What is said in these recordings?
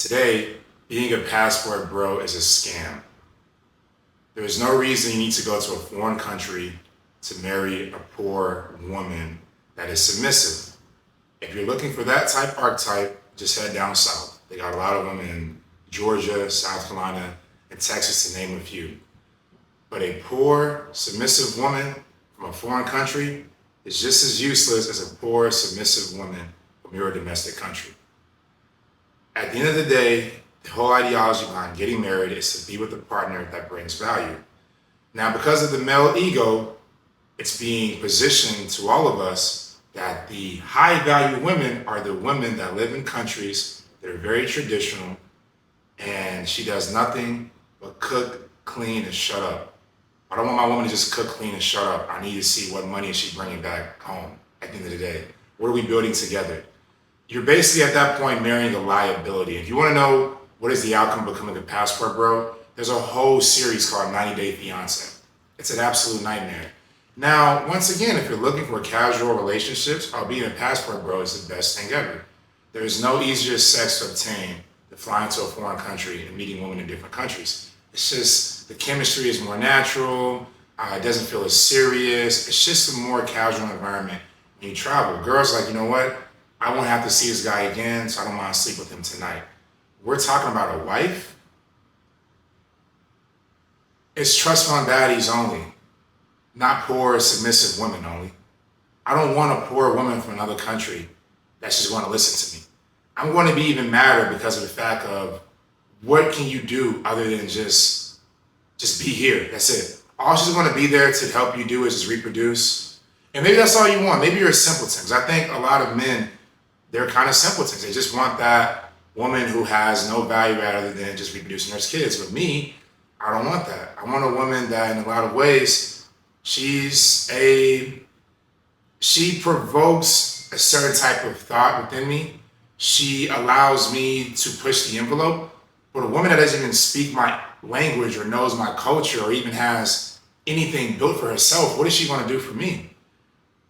Today, being a passport bro is a scam. There is no reason you need to go to a foreign country to marry a poor woman that is submissive. If you're looking for that type archetype, just head down south. They got a lot of them in Georgia, South Carolina, and Texas, to name a few. But a poor, submissive woman from a foreign country is just as useless as a poor, submissive woman from your domestic country. At the end of the day, the whole ideology behind getting married is to be with a partner that brings value. Now, because of the male ego, it's being positioned to all of us that the high value women are the women that live in countries that are very traditional, and she does nothing but cook, clean, and shut up. I don't want my woman to just cook, clean, and shut up. I need to see what money is she bringing back home at the end of the day. What are we building together? You're basically at that point marrying a liability. If you want to know what is the outcome of becoming a passport bro, there's a whole series called 90 Day Fiance. It's an absolute nightmare. Now, once again, if you're looking for casual relationships, being a passport bro is the best thing ever. There is no easier sex to obtain than flying to a foreign country and meeting women in different countries. It's just the chemistry is more natural. It doesn't feel as serious. It's just a more casual environment when you travel. Girls are like, you know what? I won't have to see this guy again, so I don't mind sleep with him tonight. We're talking about a wife. It's trust fund baddies only, not poor, submissive women only. I don't want a poor woman from another country that's just going to listen to me. I'm going to be even madder because of the fact of what can you do other than just be here. That's it. All she's going to be there to help you do is just reproduce. And maybe that's all you want. Maybe you're a simpleton. Because I think a lot of men, they're kind of simpletons. They just want that woman who has no value add other than just reproducing her kids. But me, I don't want that. I want a woman that in a lot of ways, she provokes a certain type of thought within me. She allows me to push the envelope. But a woman that doesn't even speak my language or knows my culture or even has anything built for herself, what is she going to do for me?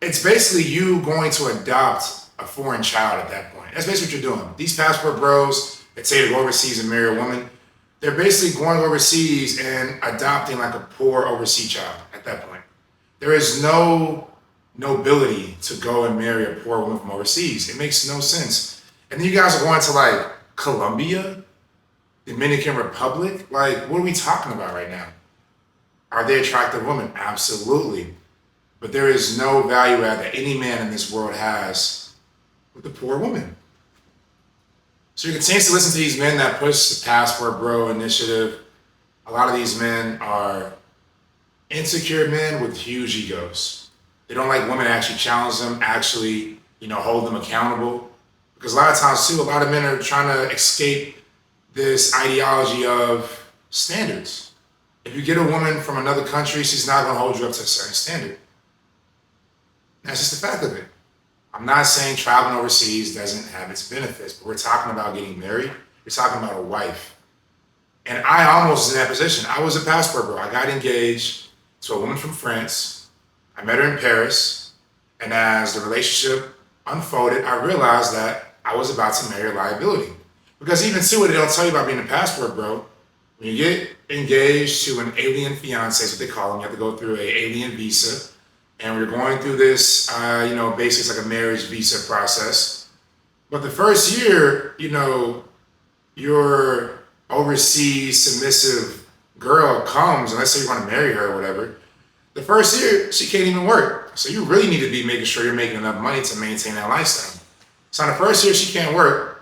It's basically you going to adopt a foreign child at that point. That's basically what you're doing. These passport bros that say to go overseas and marry a woman, they're basically going overseas and adopting like a poor overseas child at that point. There is no nobility to go and marry a poor woman from overseas. It makes no sense. And then you guys are going to like Colombia, Dominican Republic. Like, what are we talking about right now? Are they attractive women? Absolutely. But there is no value add that any man in this world has with the poor woman. So you continue to listen to these men that push the passport bro initiative. A lot of these men are insecure men with huge egos. They don't like women to actually challenge them, actually, hold them accountable. Because a lot of times too, a lot of men are trying to escape this ideology of standards. If you get a woman from another country, she's not going to hold you up to a certain standard. That's just the fact of it. I'm not saying traveling overseas doesn't have its benefits, but we're talking about getting married. We're talking about a wife. And I almost was in that position. I was a passport bro. I got engaged to a woman from France. I met her in Paris. And as the relationship unfolded, I realized that I was about to marry a liability. Because even too, what they don't tell you about being a passport bro, when you get engaged to an alien fiance, that's what they call them, you have to go through an alien visa. And we're going through this, basically it's like a marriage visa process. But the first year, your overseas submissive girl comes, and let's say you want to marry her or whatever. The first year, she can't even work. So you really need to be making sure you're making enough money to maintain that lifestyle. So on the first year, she can't work.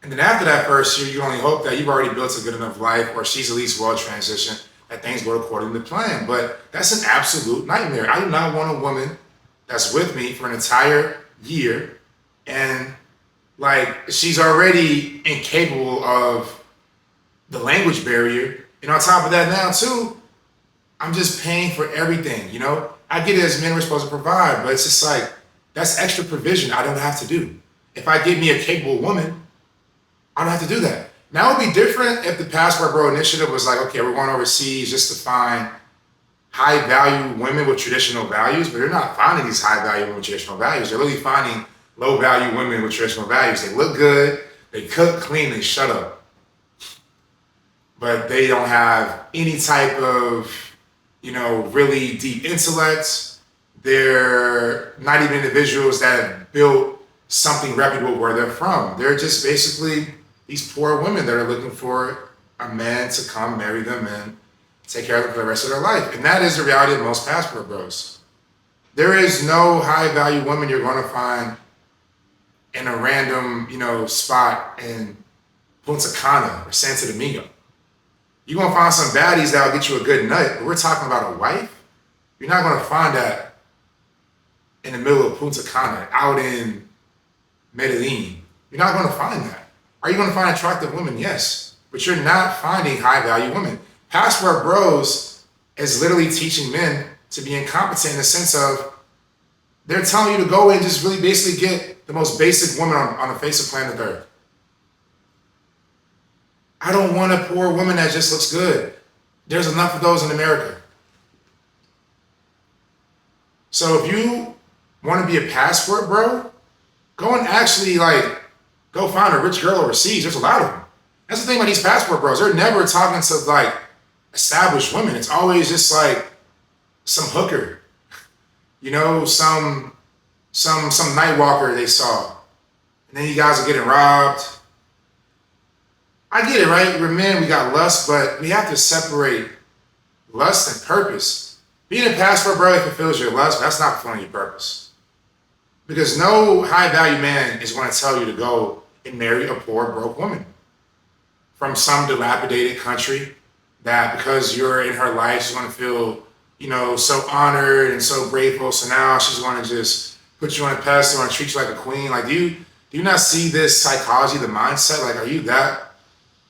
And then after that first year, you only hope that you've already built a good enough life, or she's at least well transitioned, that things go according to plan. But that's an absolute nightmare. I do not want a woman that's with me for an entire year and like she's already incapable of the language barrier. And on top of that now too, I'm just paying for everything, I get it as men we're supposed to provide, but it's just like, that's extra provision I don't have to do. If I get me a capable woman, I don't have to do that. Now it would be different if the Passport Bro initiative was like, okay, we're going overseas just to find high value women with traditional values, but they're not finding these high value women with traditional values. They're really finding low value women with traditional values. They look good, They cook, clean, they shut up. But they don't have any type of, really deep intellect. They're not even individuals that have built something reputable where they're from. They're just basically these poor women that are looking for a man to come marry them and take care of them for the rest of their life. And that is the reality of most passport bros. There is no high value woman you're going to find in a random, spot in Punta Cana or Santo Domingo. You're going to find some baddies that'll get you a good nut, but we're talking about a wife. You're not going to find that in the middle of Punta Cana, out in Medellin. You're not going to find that. Are you going to find attractive women? Yes. But you're not finding high value women. Passport bros is literally teaching men to be incompetent in the sense of they're telling you to go and just really basically get the most basic woman on the face of planet Earth. I don't want a poor woman that just looks good. There's enough of those in America. So if you want to be a passport bro, go and actually go find a rich girl overseas. There's a lot of them. That's the thing about these passport bros. They're never talking to established women. It's always just some hooker, some night walker they saw. And then you guys are getting robbed. I get it, right? We're men, we got lust, but we have to separate lust and purpose. Being a passport bro fulfills your lust, but that's not fulfilling your purpose. Because no high value man is going to tell you to go and marry a poor, broke woman from some dilapidated country that because you're in her life, she's going to feel, so honored and so grateful. So now she's going to just put you on a pedestal and treat you like a queen. Do you not see this psychology, the mindset? Are you that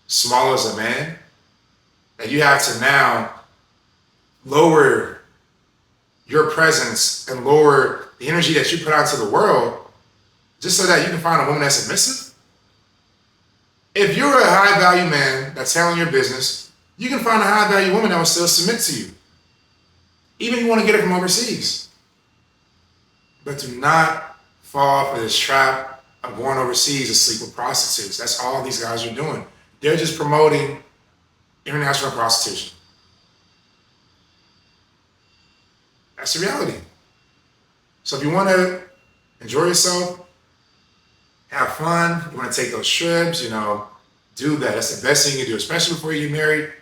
small as a man that you have to now lower your presence and lower the energy that you put out to the world just so that you can find a woman that's submissive? If you're a high value man that's handling your business, you can find a high value woman that will still submit to you, even if you want to get it from overseas. But do not fall for this trap of going overseas to sleep with prostitutes. That's all these guys are doing. They're just promoting international prostitution. That's the reality. So if you want to enjoy yourself, have fun, you want to take those trips, do that. That's the best thing you can do, especially before you get married.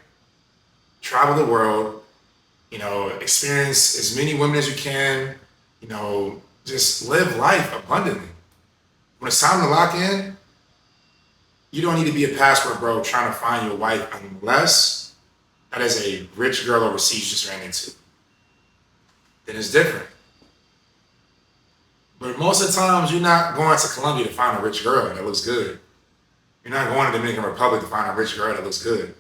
Travel the world, experience as many women as you can, just live life abundantly. When it's time to lock in, you don't need to be a passport bro trying to find your wife unless that is a rich girl overseas you just ran into. Then it's different. But most of the times, you're not going to Colombia to find a rich girl that looks good. You're not going to the Dominican Republic to find a rich girl that looks good.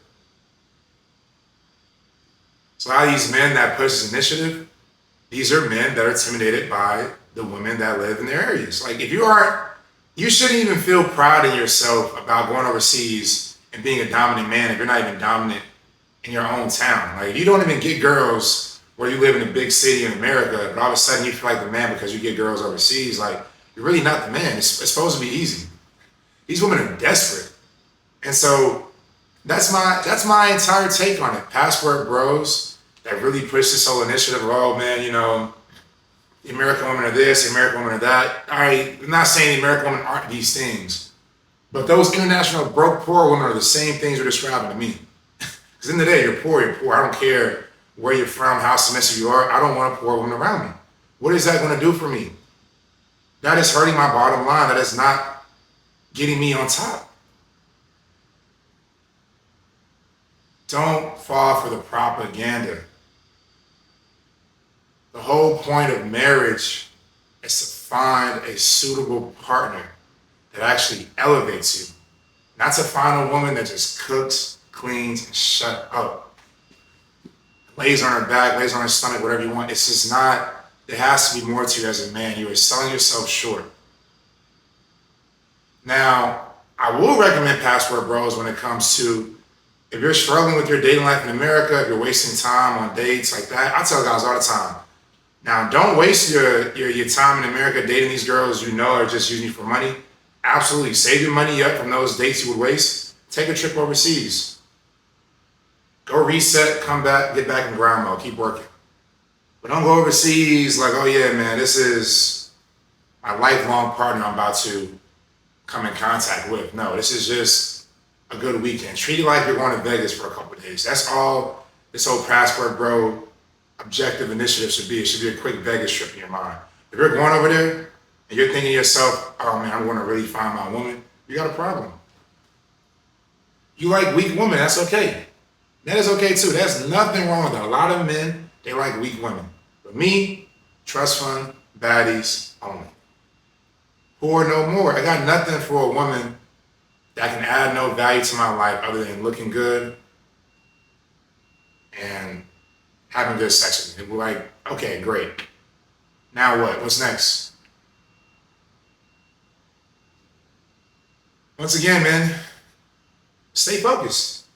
So a lot of these men that push this initiative, these are men that are intimidated by the women that live in their areas. You shouldn't even feel proud in yourself about going overseas and being a dominant man if you're not even dominant in your own town. You don't even get girls where you live in a big city in America, but all of a sudden you feel like the man because you get girls overseas. You're really not the man. It's supposed to be easy. These women are desperate. And so that's my entire take on it. Passport bros that really push this whole initiative of, oh man, the American women are this, the American women are that. All right, I'm not saying the American women aren't these things, but those international broke poor women are the same things you're describing to me. Because in the day, you're poor. I don't care where you're from, how submissive you are. I don't want a poor woman around me. What is that going to do for me? That is hurting my bottom line. That is not getting me on top. Don't fall for the propaganda. The whole point of marriage is to find a suitable partner that actually elevates you. Not to find a woman that just cooks, cleans, and shut up. Lays on her back, lays on her stomach, whatever you want. It's just not, there has to be more to you as a man. You are selling yourself short. Now, I will recommend passport bros when it comes to, if you're struggling with your dating life in America, if you're wasting time on dates like that, I tell guys all the time, now don't waste your time in America dating these girls you know are just using you for money Absolutely. Save your money up from those dates you would waste. Take a trip overseas. Go reset, come back, get back in grind mode, keep working. But don't go overseas like, oh yeah, man, this is my lifelong partner I'm about to come in contact with. No, this is just a good weekend. Treat it like you're going to Vegas for a couple of days. That's all this whole passport bro objective initiative should be. It should be a quick Vegas trip in your mind. If you're going over there and you're thinking to yourself, oh man, I'm going to really find my woman, you got a problem. You like weak women, that's okay. That is okay too. There's nothing wrong with that. A lot of men, they like weak women. But me, trust fund, baddies only. Poor no more. I got nothing for a woman that can add no value to my life other than looking good and having good sex with me. We're like, okay, great. Now what? What's next? Once again, man, stay focused.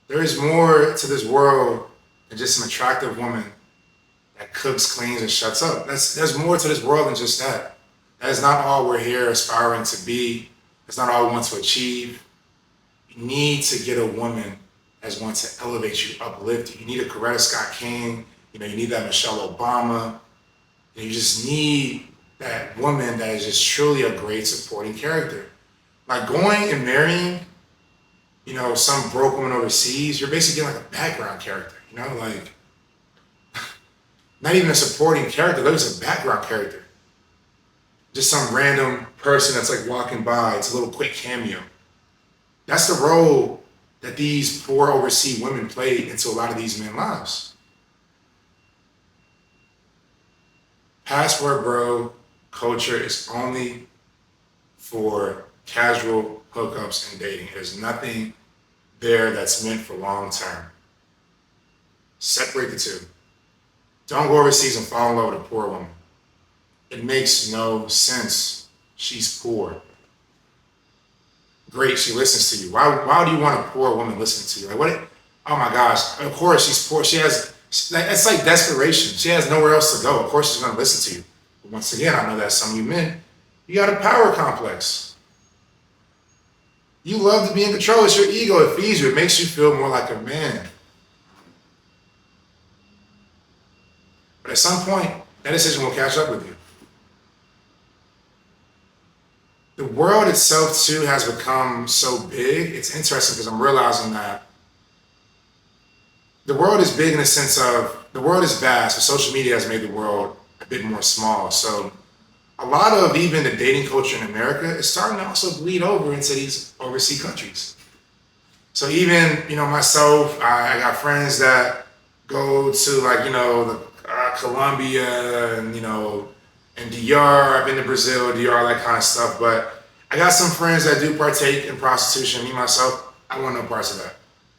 There is more to this world than just an attractive woman that cooks, cleans, and shuts up. There's more to this world than just that. That is not all we're here aspiring to be. That's not all we want to achieve. You need to get a woman that's going to elevate you, uplift you. You need a Coretta Scott King. You need that Michelle Obama. You just need that woman that is just truly a great supporting character. Like going and marrying, some broke woman overseas, you're basically getting like a background character, like not even a supporting character, that was a background character. Just some random person that's like walking by, it's a little quick cameo. That's the role that these poor overseas women played into a lot of these men's lives. Passport bro culture is only for casual hookups and dating. There's nothing there that's meant for long term. Separate the two. Don't go overseas and fall in love with a poor woman. It makes no sense. She's poor. Great, she listens to you. Why do you want a poor woman listening to you? Like what? Oh my gosh, of course she's poor. It's like desperation. She has nowhere else to go. Of course she's gonna listen to you. But once again, I know that some of you men, you got a power complex. You love to be in control. It's your ego. It feeds you. It makes you feel more like a man. But at some point, that decision will catch up with you. The world itself, too, has become so big. It's interesting because I'm realizing that the world is big in the sense of the world is vast, but social media has made the world a bit more small. So a lot of even the dating culture in America is starting to also bleed over into these overseas countries. So even, myself, I got friends that go to Colombia and, and DR. I've been to Brazil, DR, that kind of stuff. But I got some friends that do partake in prostitution. Me, myself, I want no parts of that.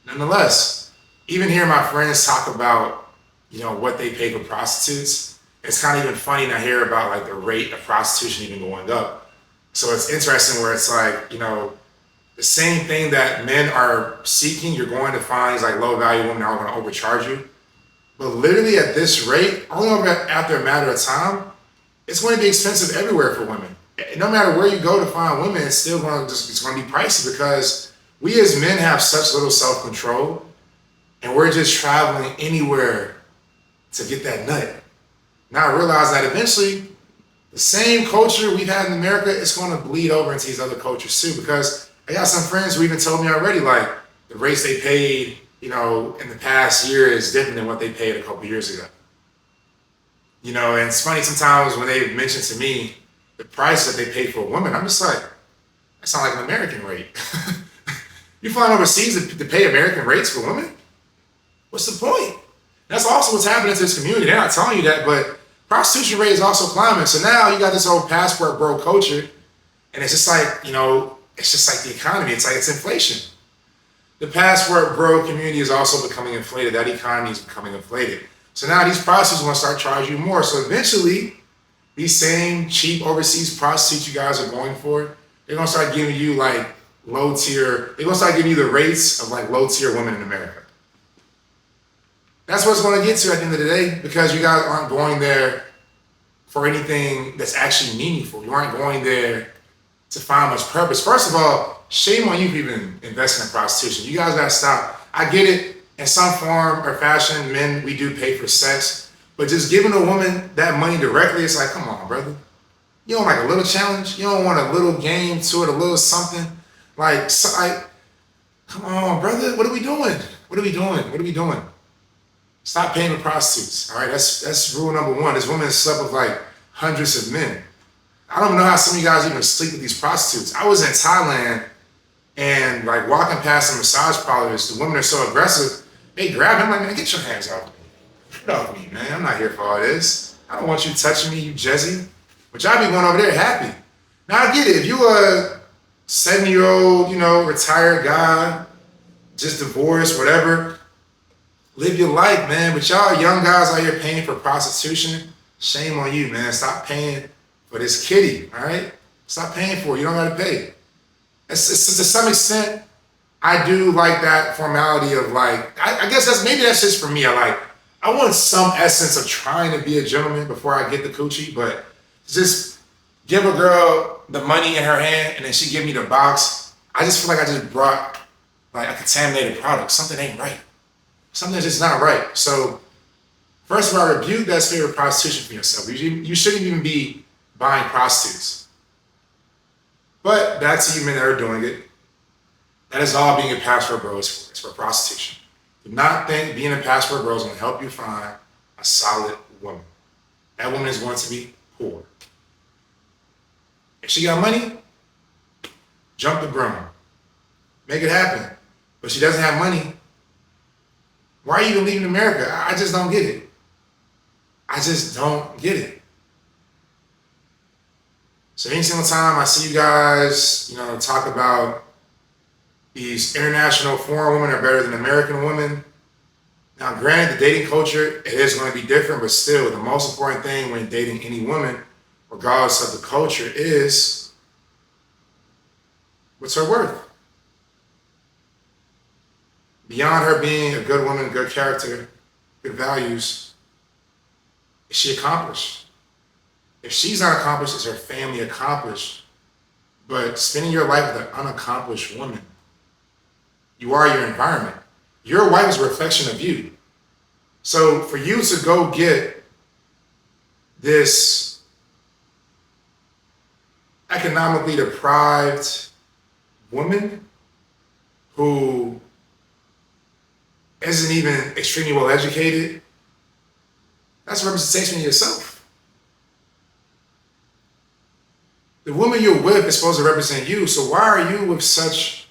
Nonetheless, even hearing my friends talk about, what they pay for prostitutes, it's kind of even funny to hear about like the rate of prostitution even going up. So it's interesting where it's like, the same thing that men are seeking, you're going to find these like low value women that are going to overcharge you. But literally at this rate, only after a matter of time, it's going to be expensive everywhere for women. No matter where you go to find women, it's still going to be pricey because we as men have such little self-control and we're just traveling anywhere to get that nut. Now I realize that eventually the same culture we've had in America is going to bleed over into these other cultures too, because I got some friends who even told me already, like the rates they paid, in the past year is different than what they paid a couple years ago. And it's funny sometimes when they mention to me the price that they pay for a woman, I'm just like, that sounds like an American rate. You flying overseas to pay American rates for women? What's the point? That's also what's happening to this community. They're not telling you that, but prostitution rate is also climbing. So now you got this whole passport bro culture, and it's just like, it's just like the economy. It's like it's inflation. The passport bro community is also becoming inflated. That economy is becoming inflated. So now these prostitutes want to start charging you more. So eventually, these same cheap overseas prostitutes you guys are going for, they're going to start giving you like low tier, they're going to start giving you the rates of like low tier women in America. That's what it's going to get to at the end of the day, because you guys aren't going there for anything that's actually meaningful. You aren't going there to find much purpose. First of all, shame on you for even investing in prostitution. You guys gotta stop. I get it. In some form or fashion, men, we do pay for sex. But just giving a woman that money directly, it's like, come on, brother. You don't like a little challenge? You don't want a little game to it, a little something? Like, come on, brother. What are we doing? What are we doing? What are we doing? Stop paying for prostitutes. All right, that's rule number one. This woman has slept with like hundreds of men. I don't know how some of you guys even sleep with these prostitutes. I was in Thailand and like walking past some massage parlors, the women are so aggressive, they grab me. I'm like, man, get your hands off me. Get off me, man. I'm not here for all this. I don't want you touching me, you Jezzy. But y'all be going over there happy. Now I get it. If you a 70-year-old, retired guy, just divorced, whatever, live your life, man. But y'all young guys out here paying for prostitution, shame on you, man. Stop paying for this kitty, all right? Stop paying for it. You don't got to pay. To some extent, I do like that formality of like, I guess that's just for me. I want some essence of trying to be a gentleman before I get the coochie, but just give a girl the money in her hand and then she give me the box. I just feel like I just brought like a contaminated product. Something ain't right. Something's just not right. So first of all, rebuke that spirit of prostitution for yourself. You shouldn't even be buying prostitutes. But back to you men that are doing it. That is all being a passport bro is for. It's for prostitution. Do not think being a passport bro is going to help you find a solid woman. That woman is going to be poor. If she got money, jump the broom. Make it happen. But she doesn't have money. Why are you even leaving America? I just don't get it. I just don't get it. So any single time I see you guys, talk about these international foreign women are better than American women. Now, granted, the dating culture, it is going to be different, but still, the most important thing when dating any woman, regardless of the culture, is what's her worth? Beyond her being a good woman, good character, good values, is she accomplished? If she's not accomplished, is her family accomplished? But spending your life with an unaccomplished woman, you are your environment. Your wife is a reflection of you. So for you to go get this economically deprived woman who isn't even extremely well educated, that's a representation of yourself. The woman you're with is supposed to represent you, so why are you with such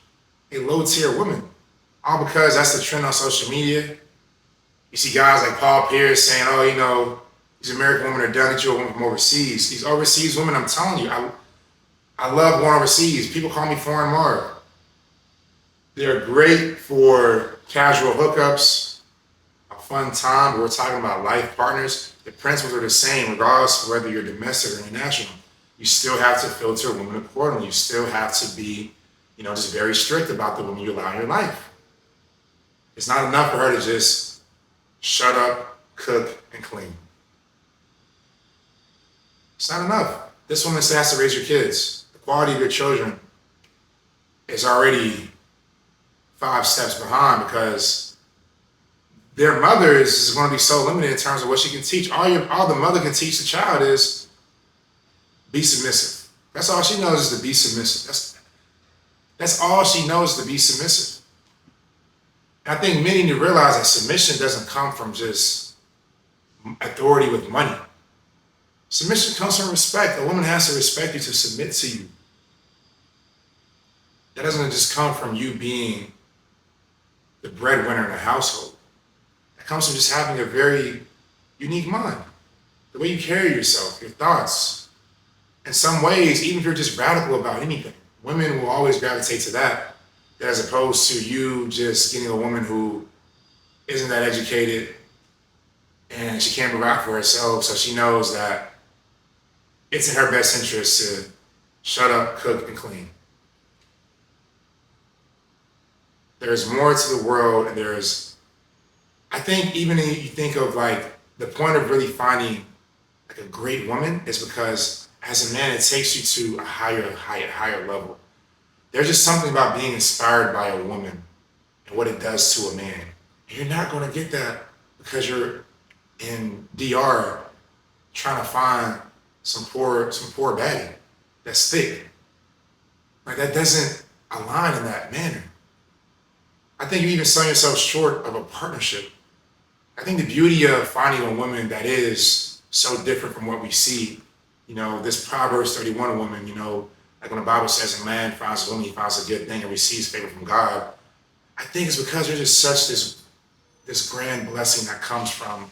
a low-tier woman? All because that's the trend on social media. You see guys like Paul Pierce saying, these American women are done, get you a woman from overseas. These overseas women, I'm telling you, I love going overseas. People call me Foreign Marv. They're great for casual hookups, a fun time, but we're talking about life partners. The principles are the same, regardless of whether you're domestic or international. You still have to filter women accordingly. You still have to be, just very strict about the woman you allow in your life. It's not enough for her to just shut up, cook, and clean. It's not enough. This woman still has to raise your kids. The quality of your children is already 5 steps behind because their mothers is going to be so limited in terms of what she can teach. All the mother can teach the child is be submissive. That's all she knows is to be submissive. That's all she knows, to be submissive. And I think many need to realize that submission doesn't come from just authority with money. Submission comes from respect. A woman has to respect you to submit to you. That doesn't just come from you being the breadwinner in the household. That comes from just having a very unique mind. The way you carry yourself, your thoughts. In some ways, even if you're just radical about anything, women will always gravitate to that as opposed to you just getting a woman who isn't that educated and she can't provide for herself, so she knows that it's in her best interest to shut up, cook, and clean. There's more to the world, and I think even if you think of like the point of really finding like a great woman is because as a man, it takes you to a higher level. There's just something about being inspired by a woman and what it does to a man. And you're not going to get that because you're in DR trying to find some poor baddie that's thick. Like that doesn't align in that manner. I think you even sell yourself short of a partnership. I think the beauty of finding a woman that is so different from what we see, this Proverbs 31 woman, like when the Bible says a man finds a woman, he finds a good thing and receives favor from God. I think it's because there's just such this grand blessing that comes from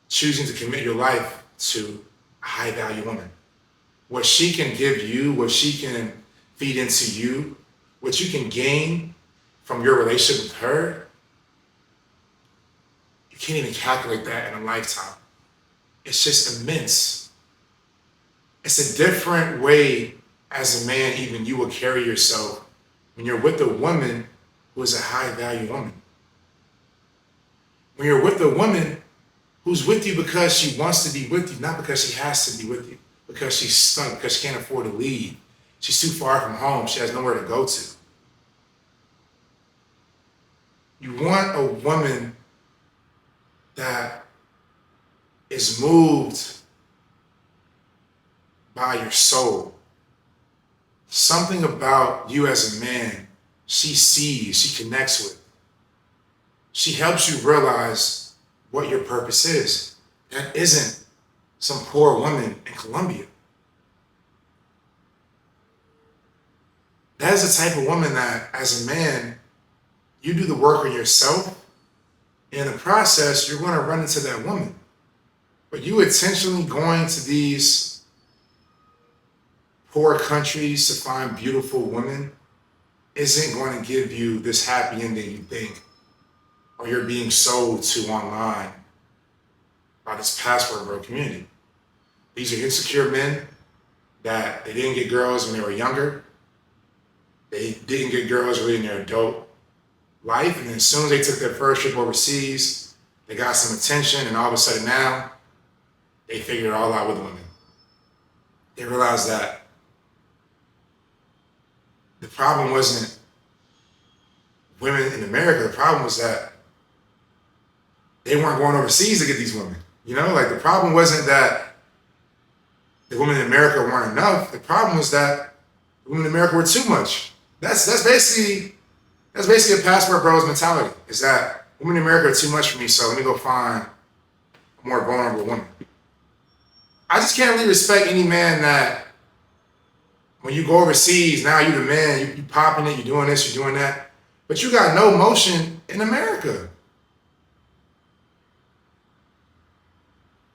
choosing to commit your life to a high value woman. What she can give you, what she can feed into you, what you can gain from your relationship with her, you can't even calculate that in a lifetime. It's just immense. It's a different way as a man, even you will carry yourself when you're with a woman who is a high value woman. When you're with a woman who's with you because she wants to be with you, not because she has to be with you, because she's stuck, because she can't afford to leave. She's too far from home. She has nowhere to go to. You want a woman that is moved by your soul. Something about you as a man, she sees, she connects with. She helps you realize what your purpose is. That isn't some poor woman in Colombia. That is the type of woman that, as a man, you do the work on yourself. In the process, you're going to run into that woman. But you intentionally going to these poor countries to find beautiful women isn't going to give you this happy ending you think, or you're being sold to online by this passport bro community. These are insecure men that they didn't get girls when they were younger. They didn't get girls really in their adult life. And then as soon as they took their first trip overseas, they got some attention, and all of a sudden now, they figured it all out with women. They realized that the problem wasn't women in America. The problem was that they weren't going overseas to get these women. Like the problem wasn't that the women in America weren't enough. The problem was that the women in America were too much. That's basically a passport bros mentality. Is that women in America are too much for me, so let me go find a more vulnerable woman. I just can't really respect any man that when you go overseas, now you're the man, you popping it, you're doing this, you're doing that, but you got no motion in America.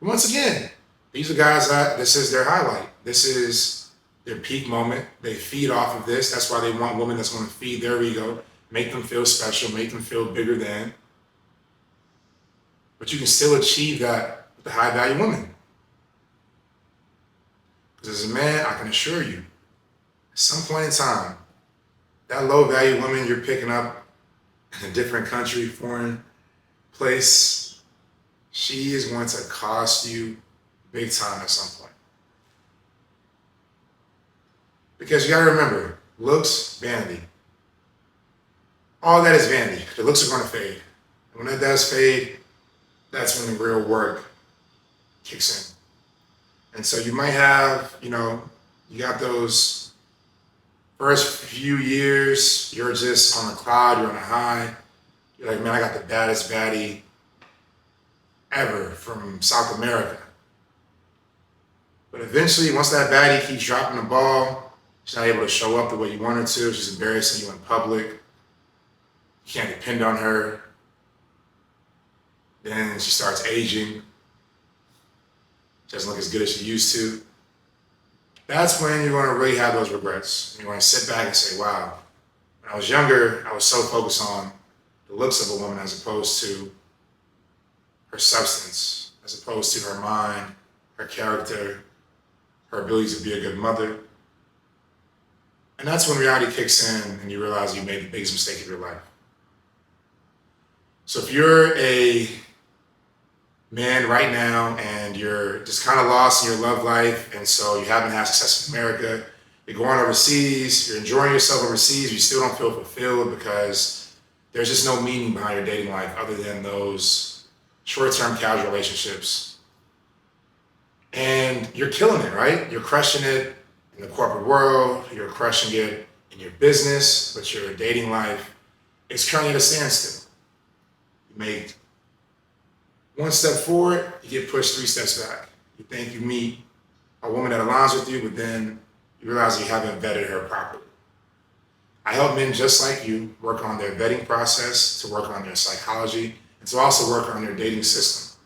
Once again, these are guys that this is their highlight. This is their peak moment. They feed off of this. That's why they want women that's going to feed their ego, make them feel special, make them feel bigger than. But you can still achieve that with a high value woman. Because as a man, I can assure you, at some point in time, that low value woman you're picking up in a different country, foreign place, she is going to cost you big time at some point. Because you gotta remember, looks, vanity. All that is vanity. The looks are gonna fade. And when that does fade, that's when the real work kicks in. And so you might have, you got those first few years, you're just on a cloud, you're on a high. You're like, man, I got the baddest baddie ever from South America. But eventually, once that baddie keeps dropping the ball, she's not able to show up the way you want her to, she's embarrassing you in public, you can't depend on her. Then she starts aging, she doesn't look as good as she used to. That's when you're going to really have those regrets. You're going to sit back and say, wow, when I was younger, I was so focused on the looks of a woman as opposed to her substance, as opposed to her mind, her character, her ability to be a good mother. And that's when reality kicks in and you realize you made the biggest mistake of your life. So if you're a man right now and you're just kind of lost in your love life, and so you haven't had success in America, you're going overseas, you're enjoying yourself overseas, you still don't feel fulfilled because there's just no meaning behind your dating life other than those short-term casual relationships. And you're killing it, right? You're crushing it in the corporate world, you're crushing it in your business, but your dating life is currently at a standstill. You make one step forward, you get pushed 3 steps back. You think you meet a woman that aligns with you, but then you realize you haven't vetted her properly. I help men just like you work on their vetting process, to work on their psychology, and to also work on their dating system.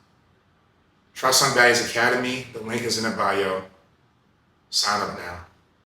Trust on Baddies Academy. The link is in the bio. Sign up now.